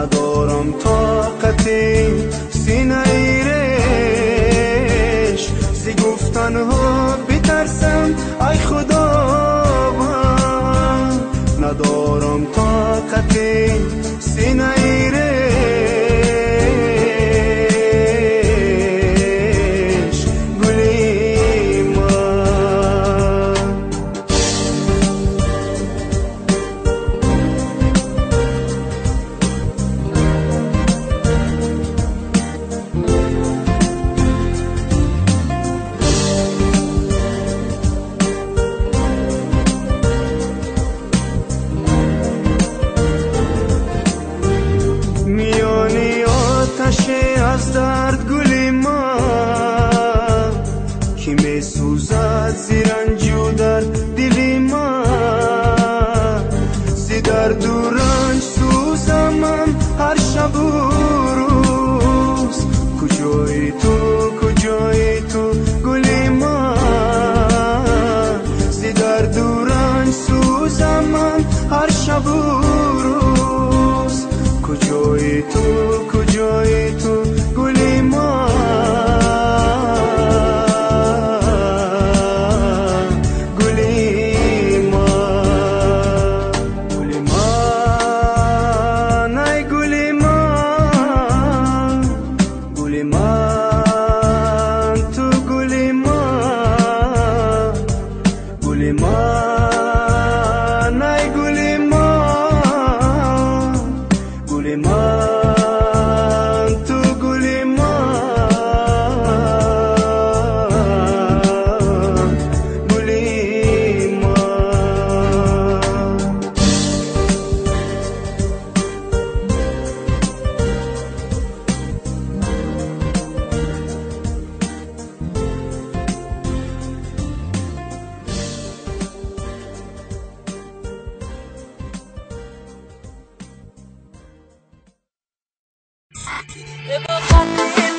ندارم طاقتی سینه ایرش زی گفتنها بترسم ای خدا من ندارم طاقتی سینه ایرش گلی من میانی آتش از درد گلی من که می سوزد زی رنج و در دلی من زی درد و رنج سوزم من هر شب و روز کجایی تو گلی من زی درد و رنج سوزم من هر شب و روز کجایی تو گلی من گلی من گلی من ای گلی من گلی من تو گلی من گلی من ای گلی من گلی من تو گلی من گلی من ابقى